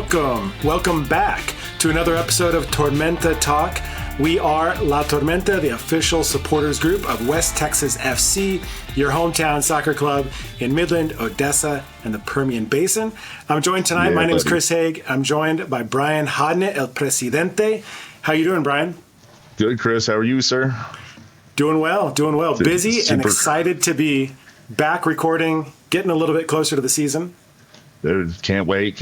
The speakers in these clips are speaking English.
Welcome back to another episode of Tormenta Talk. We are La Tormenta, the official supporters group of West Texas FC, your hometown soccer club in Midland, Odessa, and the Permian Basin. I'm joined tonight. My name is Chris Haig. I'm joined by Brian Hodnett, El Presidente. How you doing, Brian? Good, Chris. How are you, sir? Doing well. Busy and excited to be back recording, getting a little bit closer to the season. Can't wait.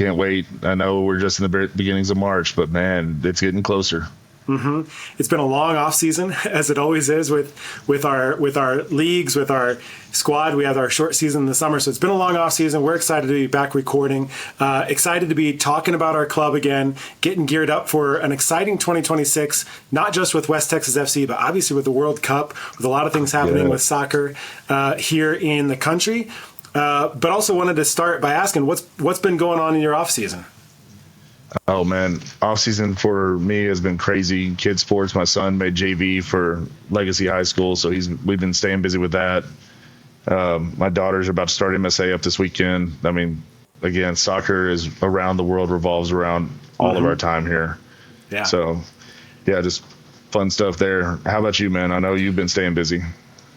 I know we're just in the beginnings of March, but man, it's getting closer. Mm-hmm. It's been a long off season, as it always is with our leagues, with our squad. We have our short season in the summer, so it's been a long off season. We're excited to be back recording, excited to be talking about our club again, getting geared up for an exciting 2026, not just with West Texas FC, but obviously with the World Cup, with a lot of things happening with soccer here in the country. But also wanted to start by asking what's been going on in your off season. Oh man, off season for me has been crazy. Kid sports. My son made JV for Legacy High School, so we've been staying busy with that. My daughters are about to start MSA up this weekend. I mean, again, soccer is around the world, revolves around all of our time here. Yeah. So, yeah, just fun stuff there. How about you, man? I know you've been staying busy.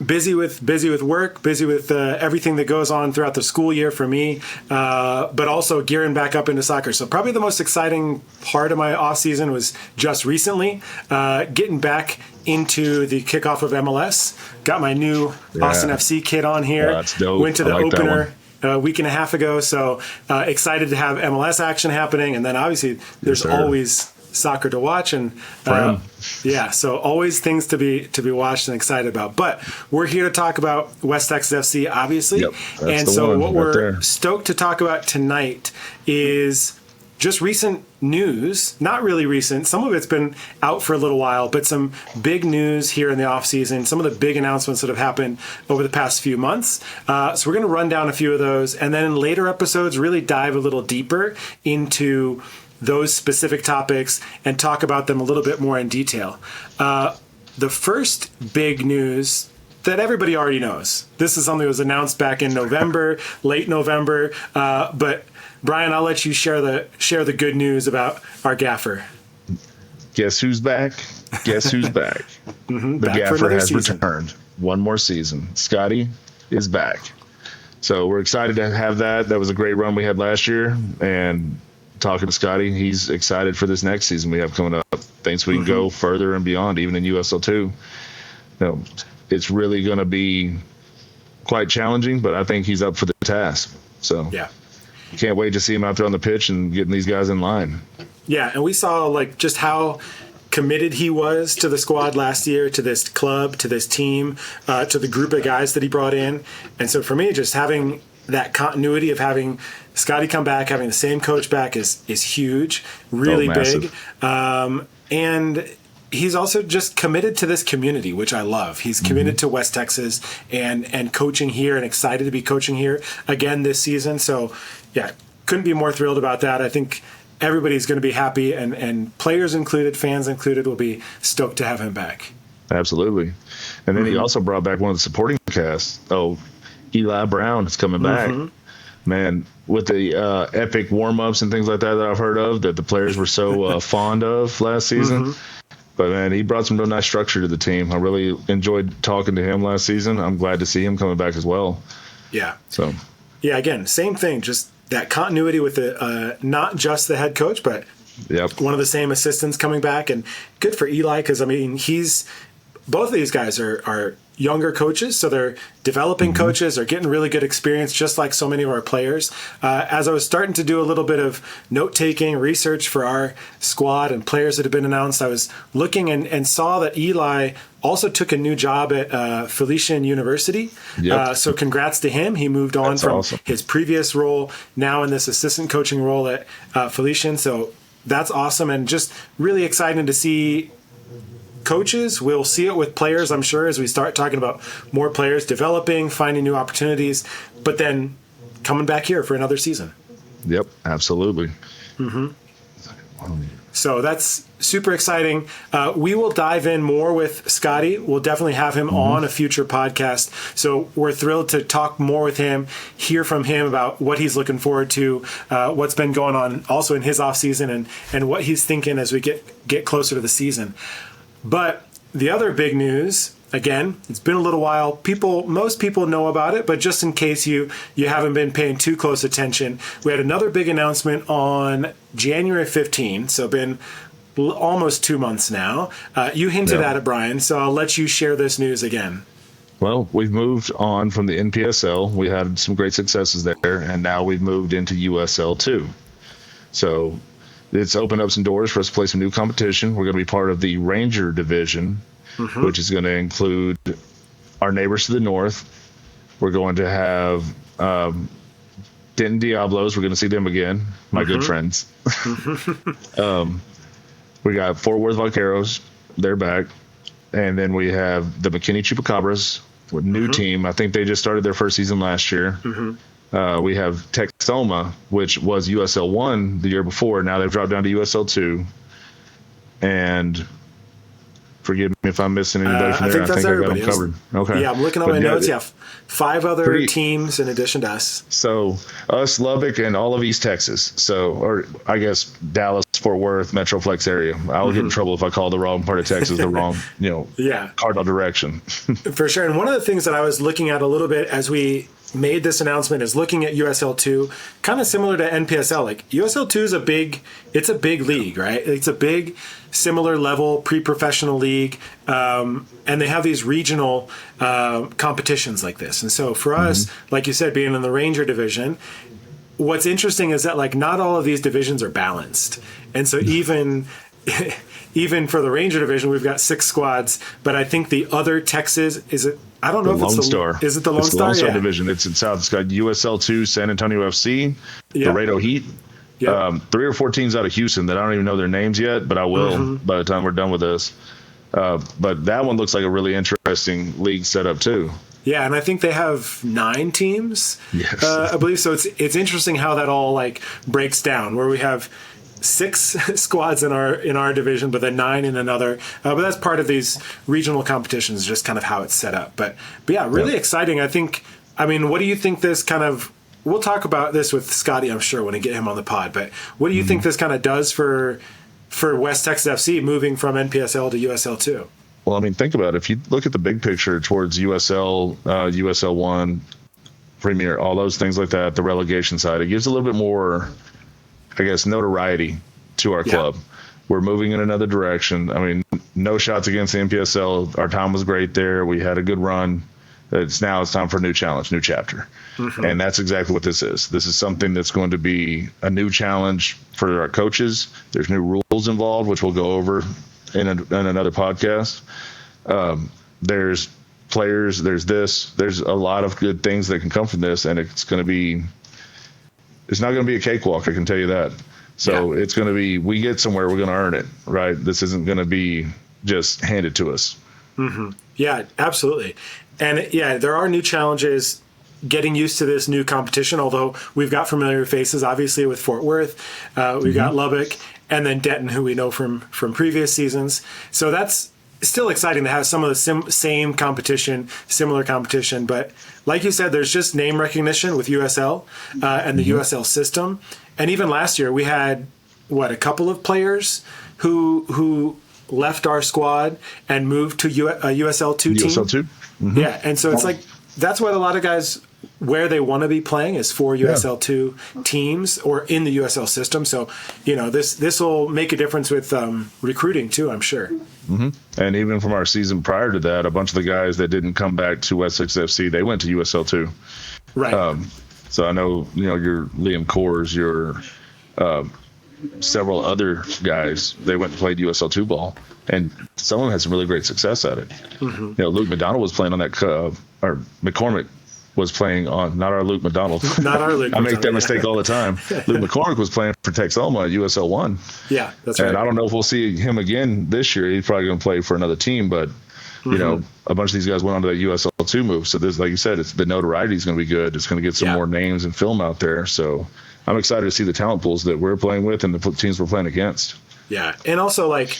Busy with work, busy with everything that goes on throughout the school year for me, but also gearing back up into soccer. So probably the most exciting part of my off season was just recently getting back into the kickoff of MLS. Got my new Austin FC kit on here. That's dope. Went to the opener a week and a half ago. So excited to have MLS action happening, and then obviously there's always soccer to watch, and so always things to be watched and excited about. But we're here to talk about West Texas FC, obviously. And so what we're stoked to talk about tonight is just recent news. Not really recent. Some of it's been out for a little while, but some big news here in the off season. Some of the big announcements that have happened over the past few months. So we're going to run down a few of those, and then in later episodes really dive a little deeper into those specific topics and talk about them a little bit more in detail. The first big news that everybody already knows. This is something that was announced back in November, late November. But Brian, I'll let you share the good news about our gaffer. Guess who's back? The back gaffer has returned. One more season. Scotty is back. So we're excited to have that. That was a great run we had last year, and talking to Scotty, he's excited for this next season we have coming up. Thinks we can go further and beyond, even in USL 2. It's really going to be quite challenging, but I think he's up for the task. So can't wait to see him out there on the pitch and getting these guys in line. Yeah, and we saw just how committed he was to the squad last year, to this club, to this team, to the group of guys that he brought in. And so for me, just having that continuity of having Scotty come back, having the same coach back is huge, really big. And he's also just committed to this community, which I love. He's committed to West Texas and coaching here, and excited to be coaching here again this season. So, couldn't be more thrilled about that. I think everybody's going to be happy, and players included, fans included, will be stoked to have him back. Absolutely. And then he also brought back one of the supporting cast. Eli Brown is coming back. Man, with the epic warm-ups and things like that I've heard of, that the players were so fond of last season. But, man, he brought some real nice structure to the team. I really enjoyed talking to him last season. I'm glad to see him coming back as well. Yeah. So. Yeah, again, same thing, just that continuity with the not just the head coach, but one of the same assistants coming back. And good for Eli, because, I mean, both of these guys are younger coaches, so they're developing coaches, are getting really good experience, just like so many of our players. As I was starting to do a little bit of note-taking, research for our squad and players that have been announced, I was looking and saw that Eli also took a new job at Felician University. So congrats to him. He moved on from his previous role, now in this assistant coaching role at Felician. So that's awesome, and just really exciting to see coaches. We'll see it with players, I'm sure, as we start talking about more players developing, finding new opportunities, but then coming back here for another season. Yep, absolutely. So that's super exciting. We will dive in more with Scotty. We'll definitely have him on a future podcast. So we're thrilled to talk more with him, hear from him about what he's looking forward to, what's been going on also in his off season, and what he's thinking as we get closer to the season. But the other big news, again, it's been a little while. Most people know about it, but just in case you haven't been paying too close attention, we had another big announcement on January 15, so been almost 2 months now. You hinted at it, Brian, so I'll let you share this news again. Well, we've moved on from the NPSL. We had some great successes there, and now we've moved into USL 2. So it's opened up some doors for us to play some new competition. We're going to be part of the Ranger division, which is going to include our neighbors to the north. We're going to have Denton Diablos. We're going to see them again, my good friends. We got Fort Worth Vaqueros. They're back. And then we have the McKinney Chupacabras, a new team. I think they just started their first season last year. We have Texoma, which was USL 1 the year before. Now they've dropped down to USL 2. And forgive me if I'm missing anybody from there. I think I got them covered. Okay. Yeah, I'm looking at my notes. Yeah, 5 other teams in addition to us. So us, Lubbock, and all of East Texas. So, or I guess Dallas, Fort Worth, Metroplex area. I'll get in trouble if I call the wrong part of Texas the wrong, cardinal direction. For sure. And one of the things that I was looking at a little bit as we made this announcement is looking at USL 2, kind of similar to NPSL. Like USL 2 is a big league, right? It's a big, similar level pre-professional league, and they have these regional competitions like this. And so for us, like you said, being in the Ranger division, what's interesting is that like not all of these divisions are balanced, and so even for the Ranger division, we've got 6 squads, but I think the other Texas is it. I don't know if it's Lone Star. Is it the Lone Star? The Lone Star division. It's in South. It's got USL 2, San Antonio FC, Laredo Heat. 3 or 4 teams out of Houston that I don't even know their names yet, but I will by the time we're done with this. But that one looks like a really interesting league setup too. Yeah, and I think they have 9 teams, I believe. So it's interesting how that all like breaks down, where we have 6 squads in our division, but then 9 in another. But that's part of these regional competitions, just kind of how it's set up. But yeah, really exciting. I mean, what do you think this kind of? We'll talk about this with Scotty, I'm sure, when I get him on the pod. But what do you think this kind of does for West Texas FC moving from NPSL to USL 2? Well, I mean, think about it. If you look at the big picture towards USL, USL 1, Premier, all those things like that, the relegation side, it gives a little bit more, I guess, notoriety to our club. We're moving in another direction. I mean, no shots against the NPSL. Our time was great there. We had a good run. It's time for a new challenge, new chapter. And that's exactly what this is. This is something that's going to be a new challenge for our coaches. There's new rules involved, which we'll go over in another podcast. There's players, there's a lot of good things that can come from this, and it's not going to be a cakewalk, I can tell you that. So it's going to be, we get somewhere, we're going to earn it, right? This isn't going to be just handed to us. Yeah, absolutely. And there are new challenges getting used to this new competition, although we've got familiar faces, obviously, with Fort Worth. We've got Lubbock, and then Denton, who we know from previous seasons. So that's still exciting to have some of the same competition, similar competition. But like you said, there's just name recognition with USL and the USL system. And even last year, we had, a couple of players who left our squad and moved to a USL 2 team. USL 2? Yeah, and so it's like, that's what a lot of guys, where they want to be playing is for USL 2 teams or in the USL system. So, this will make a difference with recruiting too, I'm sure. And even from our season prior to that, a bunch of the guys that didn't come back to WTXFC, they went to USL 2. Right. So I know, your Liam Coors, your several other guys, they went and played USL 2 ball, and some of them had some really great success at it. Luke McDonald was playing on that, or McCormick was playing on, not our Luke McDonald. Not our Luke. I make that mistake all the time. Luke McCormick was playing for Texoma at USL 1. Yeah, that's right. And I don't know if we'll see him again this year. He's probably going to play for another team, but a bunch of these guys went on to that USL 2 move. So this, like you said, the notoriety is going to be good. It's going to get some more names and film out there. So I'm excited to see the talent pools that we're playing with and the teams we're playing against. Yeah. And also, like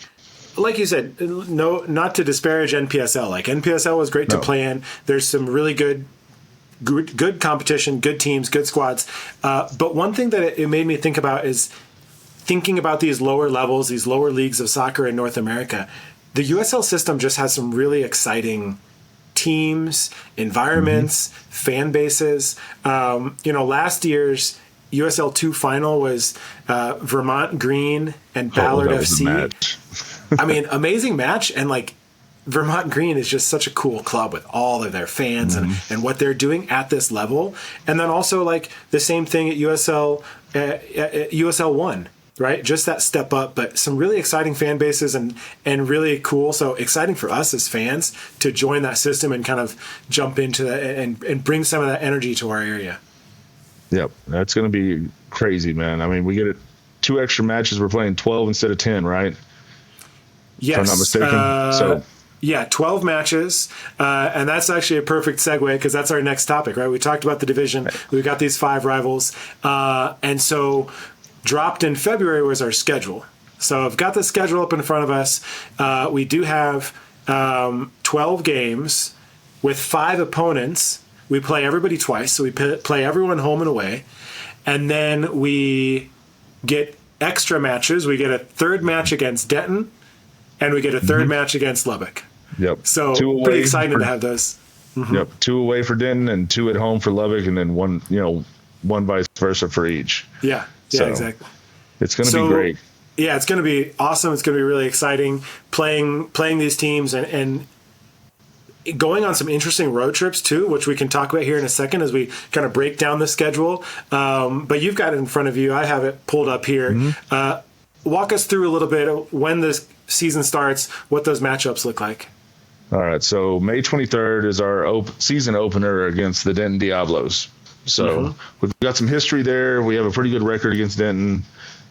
you said, no, not to disparage NPSL. Like NPSL was great to play in. There's some really good competition, good teams, good squads. But one thing that it made me think about is thinking about these lower levels, these lower leagues of soccer in North America. The USL system just has some really exciting teams, environments, fan bases. Last year's USL 2 final was Vermont Green and Ballard FC. I mean, amazing match. And Vermont Green is just such a cool club with all of their fans and what they're doing at this level. And then also the same thing at USL 1. Right, just that step up, but some really exciting fan bases and really cool. So exciting for us as fans to join that system and kind of jump into that and bring some of that energy to our area. Yep, that's going to be crazy, man. I mean, we get 2 extra matches. We're playing 12 instead of 10, right? Yes, if I'm not mistaken. Yeah, 12 matches, and that's actually a perfect segue because that's our next topic, right? We talked about the division. We've got these 5 rivals, and so. Dropped in February was our schedule. So I've got the schedule up in front of us. We do have 12 games with 5 opponents. We play everybody twice. So we play everyone home and away. And then we get extra matches. We get a 3rd match against Denton, and we get a 3rd match against Lubbock. Yep. So pretty excited to have those. Yep. 2 away for Denton and 2 at home for Lubbock, and then one vice versa for each. Yeah. Yeah, exactly. It's going to be great. Yeah, it's going to be awesome. It's going to be really exciting playing these teams and going on some interesting road trips too, which we can talk about here in a second as we kind of break down the schedule. But you've got it in front of you. I have it pulled up here. Walk us through a little bit of when this season starts, what those matchups look like. All right. So May 23rd is our season opener against the Denton Diablos. So we've got some history there. We have a pretty good record against Denton.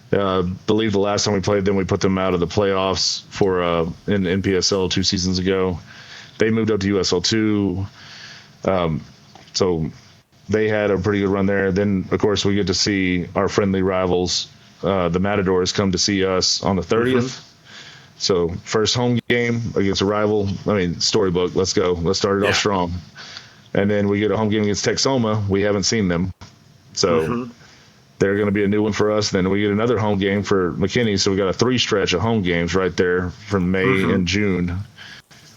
Believe the last time we played them, we put them out of the playoffs for in NPSL 2 seasons ago. They moved up to USL 2. So they had a pretty good run there. Then, of course, we get to see our friendly rivals, the Matadors, come to see us on the 30th. So first home game against a rival. I mean, storybook. Let's go. Let's start it off strong. And then we get a home game against Texoma. We haven't seen them. So they're going to be a new one for us. Then we get another home game for McKinney. So we got a 3 stretch of home games right there from May and June.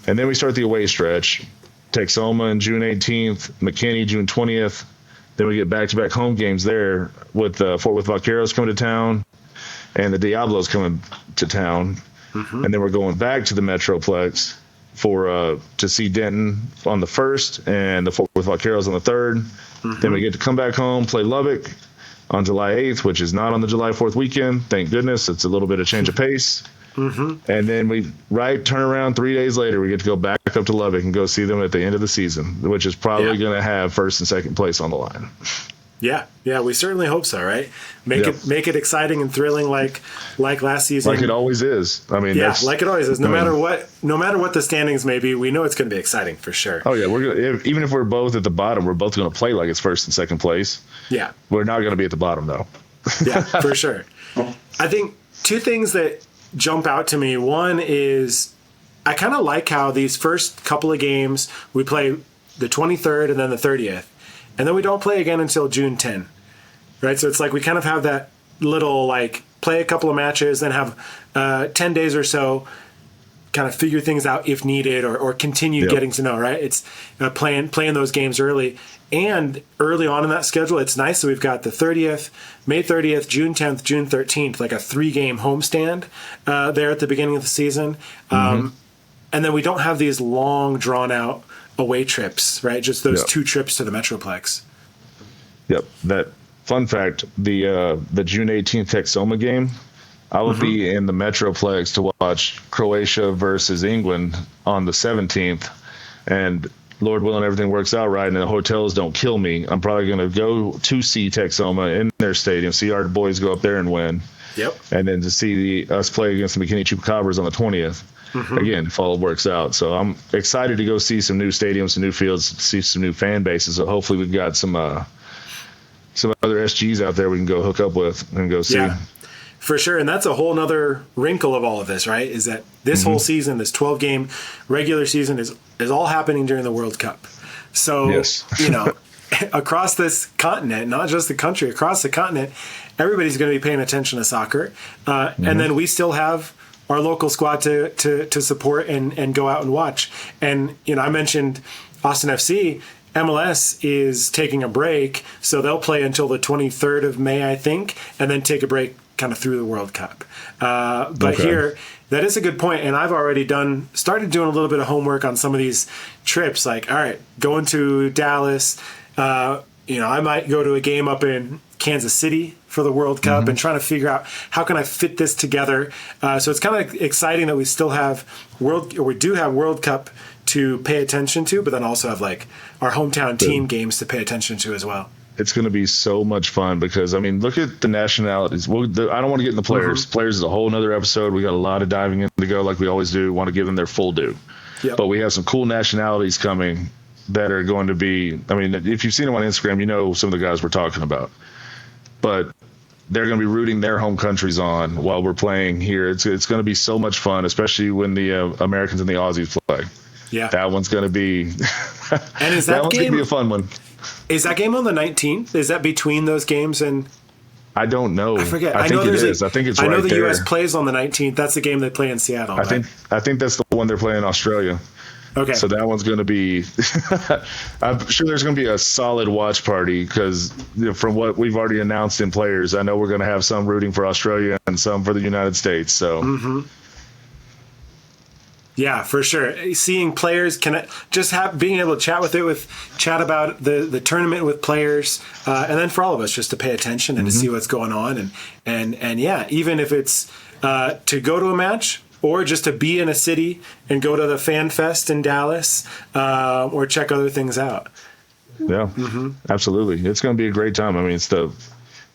And then we start the away stretch. Texoma on June 18th, McKinney June 20th. Then we get back-to-back home games there with Fort Worth Vaqueros coming to town and the Diablos coming to town. And then we're going back to the Metroplex to see Denton on the 1st and the Fort Worth Vaqueros on the 3rd. Then we get to come back home, play Lubbock on July 8th, which is not on the July 4th weekend. Thank goodness. It's a little bit of change of pace. And then we turn around 3 days later, we get to go back up to Lubbock and go see them at the end of the season, which is probably going to have 1st and 2nd place on the line. Yeah, we certainly hope so, right? Make it exciting and thrilling like last season. Like it always is. I mean, like it always is. No matter what the standings may be, we know it's going to be exciting for sure. Oh yeah, even if we're both at the bottom, we're both going to play like it's 1st and 2nd place. Yeah, we're not going to be at the bottom though. Yeah, for sure. I think 2 things that jump out to me. One is I kind of like how these first couple of games we play the 23rd and then the 30th. And then we don't play again until June 10, right? So it's like we kind of have that little play a couple of matches, then have 10 days or so, kind of figure things out if needed, or continue getting to know, right? It's playing those games early. And early on in that schedule, it's nice that we've got the 30th, May 30th, June 10th, June 13th, like a 3-game homestand there at the beginning of the season. And then we don't have these long, drawn-out away trips, right? Just those 2 trips to the Metroplex. Yep. That fun fact, the June 18th Texoma game, I will be in the Metroplex to watch Croatia versus England on the 17th. And Lord willing, everything works out right and the hotels don't kill me, I'm probably going to go to see Texoma in their stadium, see our boys go up there and win. Yep. And then to see us play against the McKinney Chupacabras on the 20th. Again, if all works out. So I'm excited to go see some new stadiums, some new fields, see some new fan bases. So hopefully we've got some other SGs out there we can go hook up with and go see. Yeah. For sure. And that's a whole nother wrinkle of all of this, right? Is that this whole season, this 12-game regular season is all happening during the World Cup. So, Yes. across this continent, not just the country, across the continent, everybody's going to be paying attention to soccer. And then we still have our local squad to support and go out and watch. And, I mentioned Austin FC. MLS is taking a break, so they'll play until the 23rd of May, I think, and then take a break kind of through the World Cup. But here, that is a good point, and I've already started doing a little bit of homework on some of these trips. Like, all right, going to Dallas, I might go to a game up in Kansas City for the World Cup and trying to figure out how can I fit this together. So it's kind of exciting that we still have we do have World Cup to pay attention to, but then also have like our hometown team games to pay attention to as well. It's going to be so much fun because, look at the nationalities. I don't want to get in the players. Players is a whole nother episode. We got a lot of diving in to go like we always do. Want to give them their full due. Yep. But we have some cool nationalities coming that are going to be, if you've seen them on Instagram, you know some of the guys we're talking about. But they're going to be rooting their home countries on while we're playing here. It's going to be so much fun, especially when the Americans and the Aussies play. Yeah, that one's going to be. And is that one's game going to be a fun one? Is that game on the 19th? Is that between those games? And I don't know. I forget. I think it is. I think it's right there. I know the U.S. plays on the 19th. That's the game they play in Seattle. I think that's the one they're playing in Australia. Okay. So that one's going to be. I'm sure there's going to be a solid watch party because from what we've already announced in players, I know we're going to have some rooting for Australia and some for the United States. So. Yeah, for sure. Seeing players, being able to chat about the tournament with players, and then for all of us just to pay attention and to see what's going on, and yeah, even if it's to go to a match or just to be in a city and go to the Fan Fest in Dallas, or check other things out. Yeah, absolutely. It's going to be a great time. It's the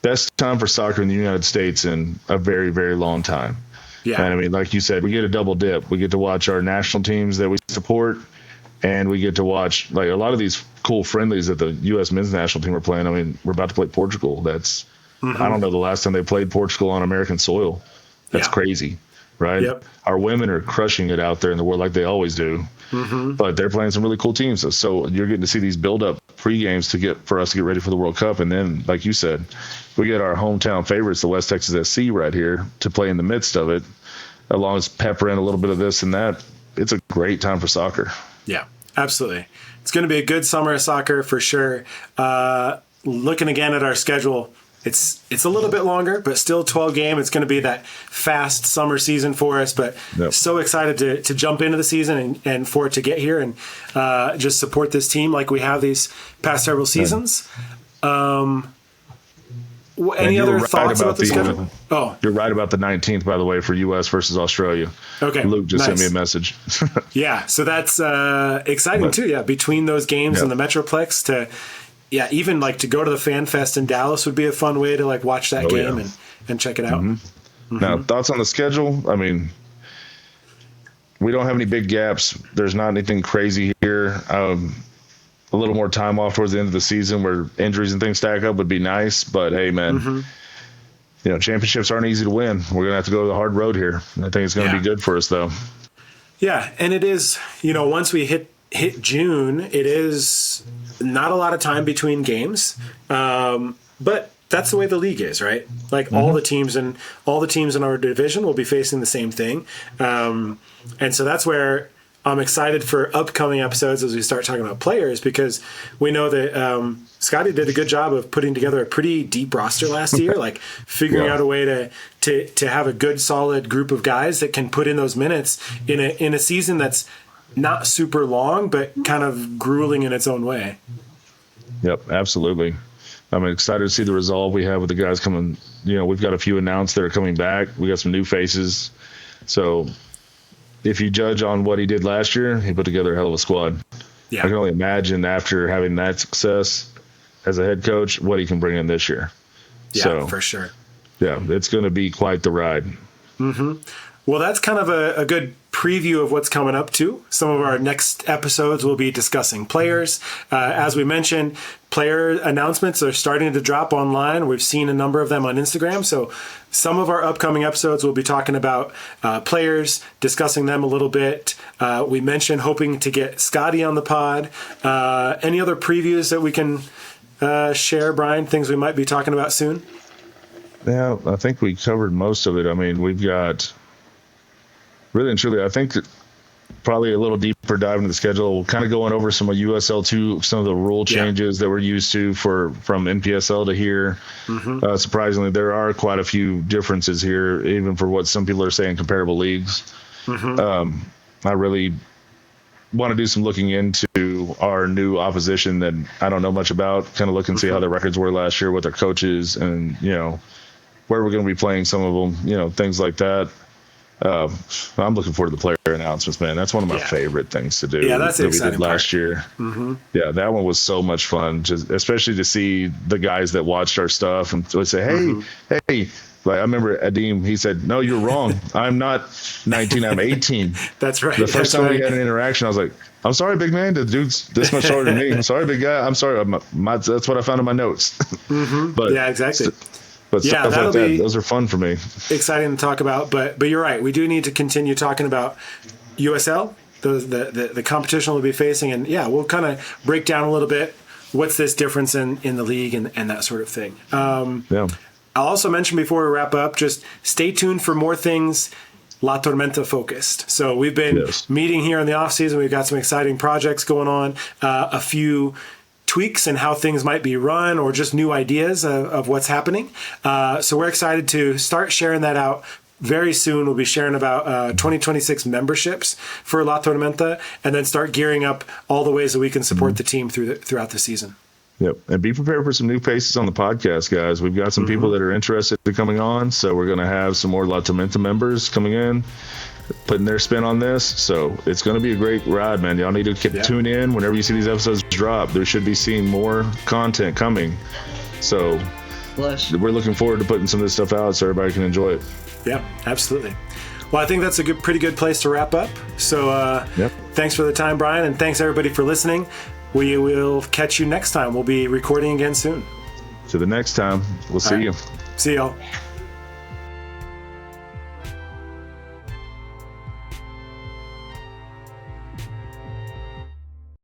best time for soccer in the United States in a very, very long time. Yeah. And like you said, we get a double dip. We get to watch our national teams that we support, and we get to watch like a lot of these cool friendlies that the U.S. men's national team are playing. We're about to play Portugal. That's I don't know the last time they played Portugal on American soil. That's crazy, right? Yep. Our women are crushing it out there in the world like they always do. But they're playing some really cool teams. So you're getting to see these build-up pre-games for us to get ready for the World Cup. And then, like you said, we get our hometown favorites, the West Texas SC, right here to play in the midst of it, along with pepper in a little bit of this and that. It's a great time for soccer. Yeah, absolutely. It's going to be a good summer of soccer for sure. Looking again at our schedule, it's a little bit longer, but still 12 game. It's going to be that fast summer season for us, but so excited to jump into the season and for it to get here and just support this team like we have these past several seasons. Any other thoughts about the schedule? You're right about the 19th, by the way, for U.S. versus Australia. Okay, Luke just sent me a message. Yeah, so that's exciting too. Yeah, between those games and the Metroplex to. Yeah, even like to go to the Fan Fest in Dallas would be a fun way to like watch that game and check it out. Now, thoughts on the schedule? We don't have any big gaps. There's not anything crazy here. A little more time off towards the end of the season where injuries and things stack up would be nice. But hey, man, championships aren't easy to win. We're gonna have to go the hard road here. I think it's gonna be good for us, though. Yeah, and it is. Once we hit June, it is not a lot of time between games, but that's the way the league is, right? Like all the teams in our division will be facing the same thing, and so that's where I'm excited for upcoming episodes as we start talking about players, because we know that Scotty did a good job of putting together a pretty deep roster last year, like figuring out a way to have a good solid group of guys that can put in those minutes in a season that's not super long, but kind of grueling in its own way. Yep, absolutely. I'm excited to see the resolve we have with the guys coming. We've got a few announced that are coming back. We got some new faces. So if you judge on what he did last year, he put together a hell of a squad. Yeah. I can only imagine after having that success as a head coach, what he can bring in this year. Yeah, for sure. Yeah, it's going to be quite the ride. Well, that's kind of a good preview of what's coming up too. Some of our next episodes will be discussing players. As we mentioned, player announcements are starting to drop online. We've seen a number of them on Instagram. So some of our upcoming episodes will be talking about players, discussing them a little bit. We mentioned hoping to get Scotty on the pod. Any other previews that we can share, Brian? Things we might be talking about soon? Yeah, I think we covered most of it. I mean, we've got really and truly, I think probably a little deeper dive into the schedule, kind of going over some of USL 2, some of the rule changes that we're used to from NPSL to here. Surprisingly, there are quite a few differences here, even for what some people are saying comparable leagues. I really want to do some looking into our new opposition that I don't know much about, kind of look and see how their records were last year, what their coaches, and, where we're going to be playing some of them, things like that. I'm looking forward to the player announcements, man. That's one of my favorite things to do. Yeah, that's the exciting we did part. last year. Yeah, that one was so much fun, especially to see the guys that watched our stuff and would say, hey. Like, I remember Adim, he said, "No, you're wrong. I'm not 19, I'm 18. That's right. The first time we had an interaction, I was like, I'm sorry, big man. The dude's this much taller than me. I'm sorry, big guy. I'm sorry. That's what I found in my notes. But yeah, exactly. But stuff like that, those are fun for me. Exciting to talk about. But you're right. We do need to continue talking about USL, the competition we'll be facing. And, we'll kind of break down a little bit what's this difference in the league and that sort of thing. I'll also mention before we wrap up, just stay tuned for more things La Tormenta focused. So we've been meeting here in the off season. We've got some exciting projects going on, a few tweaks in how things might be run or just new ideas of what's happening. So we're excited to start sharing that out very soon. We'll be sharing about 2026 memberships for La Tormenta and then start gearing up all the ways that we can support the team throughout the season. Yep. And be prepared for some new faces on the podcast, guys. We've got some people that are interested in coming on. So we're going to have some more La Tormenta members coming in, putting their spin on this. So it's going to be a great ride, man. Y'all need to tune in whenever you see these episodes drop. There should be seeing more content coming. So we're looking forward to putting some of this stuff out so everybody can enjoy it. Yeah, absolutely. Well, I think that's a pretty good place to wrap up. So thanks for the time, Brian, and thanks everybody for listening. We will catch you next time. We'll be recording again soon. To the next time. We'll see you. See y'all.